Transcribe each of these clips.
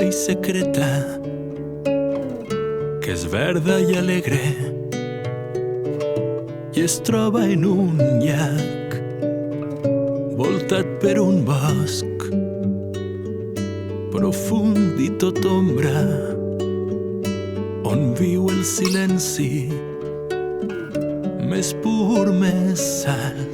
petita i secreta, que és verda i alegre i es troba en un llac voltat per un bosc profund i tot ombra, on viu el silenci més pur, més alt.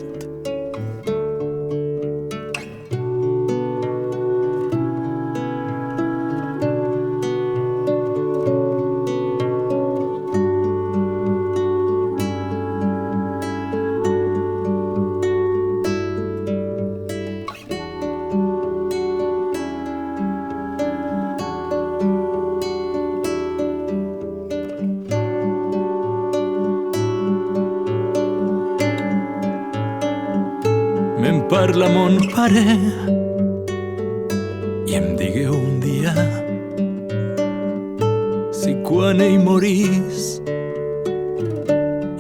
Me'n parla mon pare i em digué un dia si quan ell morís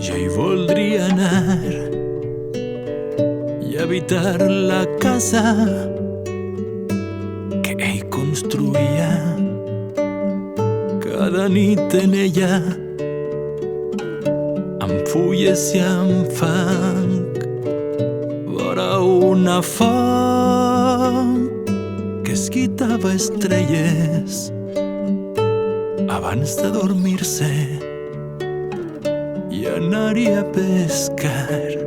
jo hi voldria anar i habitar la casa que ell construïa cada nit en ella amb fulles i amb fang vora una font que esquitava estrelles abans de dormir-se i anar-hi a pescar.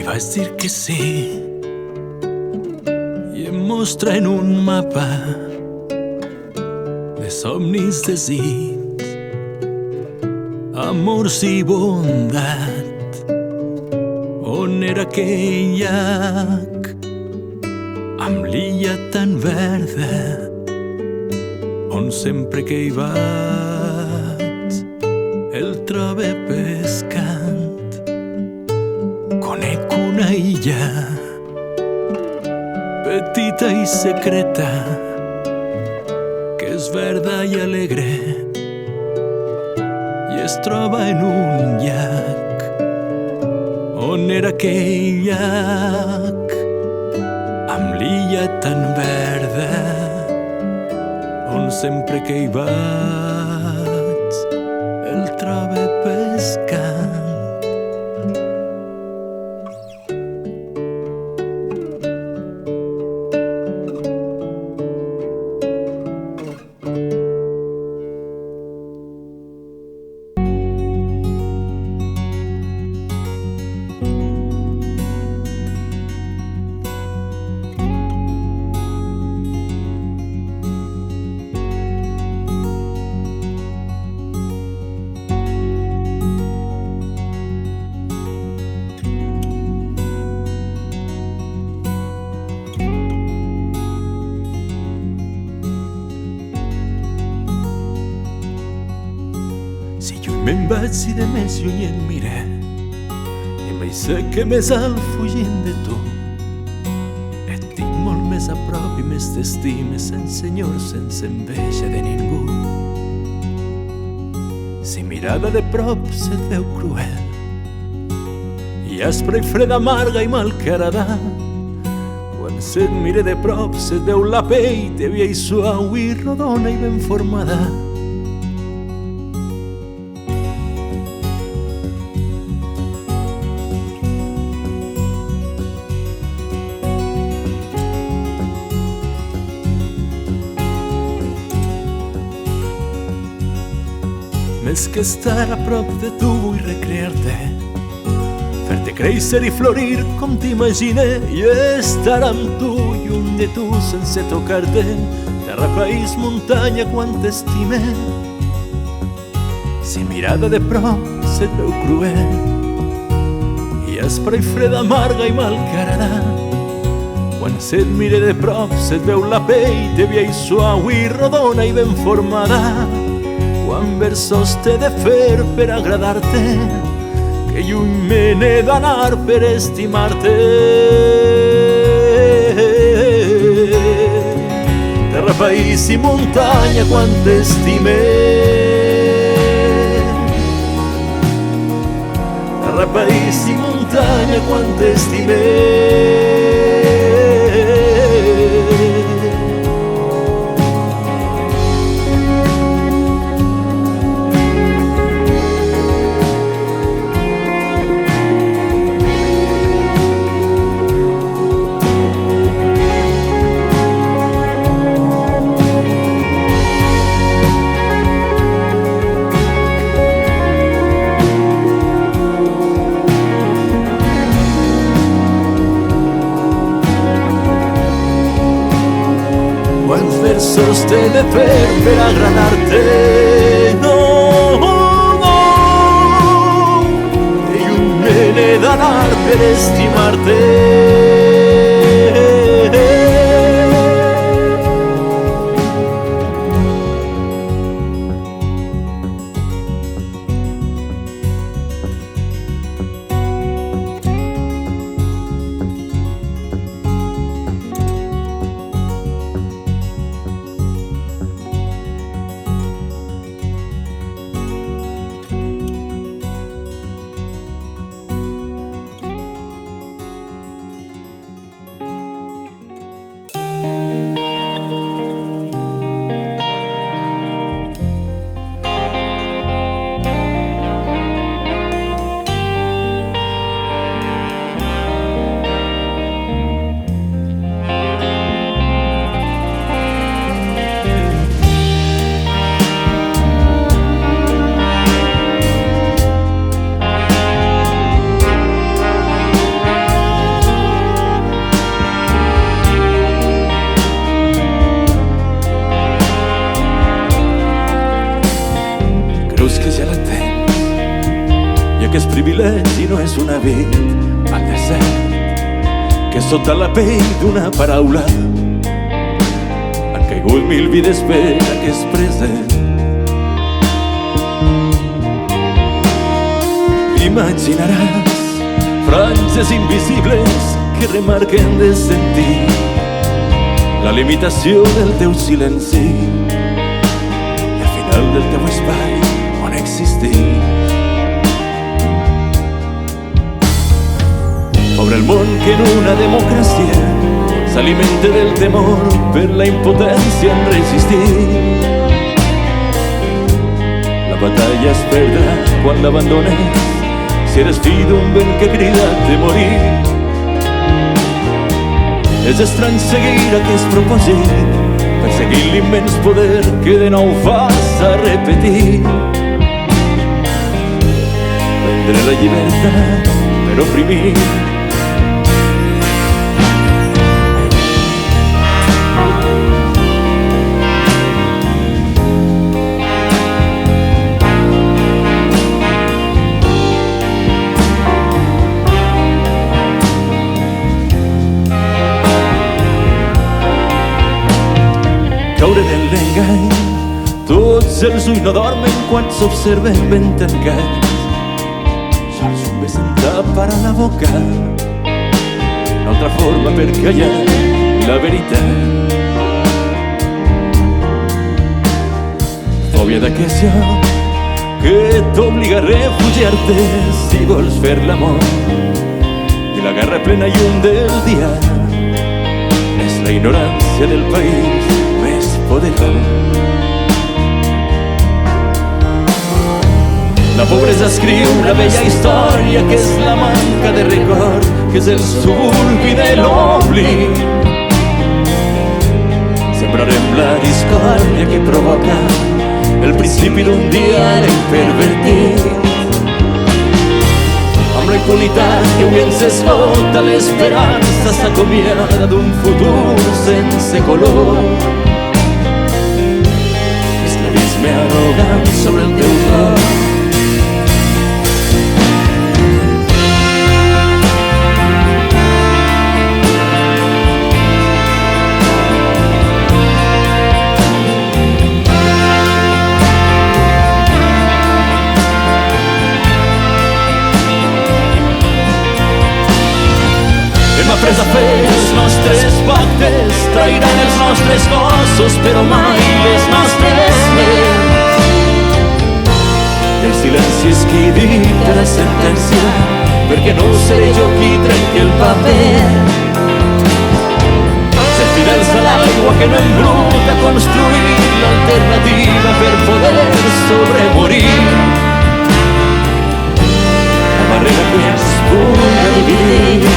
Vaig dir que sí i em mostra en un mapa de somnis, desig, amors i bondat on era aquell llac amb l'illa tan verda on sempre que hi vaig el trobe pescant. Conec una illa petita i secreta que és verda i alegre i es troba en un llac on era aquell llac amb l'illa tan verda on sempre que hi vaig el trobe pescant. Me'n vaig i de més lluny et miré i em vaig ser que més alt fugint de tu et tinc molt més a prop i més t'estime sense senyor, sense enveja de ningú. Si mirada de prop se't veu cruel i aspra i freda, amarga i malcarada, quan se't mire de prop se't veu la pell tèbia i suau i rodona i ben formada. Més que estar a prop de tu vull recrear-te, fer-te créixer i florir com t'imagine i estar amb tu, lluny de tu sense tocar-te, terra, país, muntanya, quan t'estime. Si mirada de prop se't veu cruel i aspra i freda, amarga i malcarada, Quan se't mire de prop se't veu la pell de via i suau i rodona i ben formada. Quan versos t'he de fer per agradar-te, que lluny me n'he d'anar per estimar-te. Terra, país i muntanya, quan t'estime. Terra, país i muntanya, quan t'estime. Quants versos t'he de fer per agradar-te? No, no, que lluny me n'he d'anar per estimar-te. Creus que ja la tens, i aquest privilegi no és un hàbit al desert, que sota la pell d'una paraula han caigut mil vides per aquest present. Imaginaràs franges invisibles que remarquen de sentir la limitació del teu silenci i al final del teu espai on existir. Obre el món que en una democràcia s'alimenta del temor per la impotència en resistir. La batalla es perdrà quan l'abandones, si eres fill d'un vent que crida de morir. És estrany seguir aquest propòsit, perseguir l'immens poder que de nou vas a repetir. Prendre la llibertat per oprimir. Caure en l'engany, tots els ulls no dormen quan s'observen ben tancats. Sols un vessant tapa la boca, una altra forma per callar la veritat. Fòbia d'aquest lloc que t'obliga a refugiar-te si vols fer l'amor, i la guerra plena llum del dia és la ignorància del país més poderós. La pobresa escriu la vella història que és la manca de record, que és el suburbi de l'oblit. Sembrarem la discòrdia que provoca el principi d'un diàleg pervertit. Amb la impunitat que avui ens esgota, l'esperança s'acomiada d'un futur sense color. Esclavisme arrogant sobre el teu cor. nostres cossos, però mai les nostres ments. El silenci és qui dicta la sentència, perquè no seré jo qui trenqui el paper. Ser fidels a l'aigua que no embruta, construir l'alternativa per poder sobremorir. La barrera que ens pugui dividir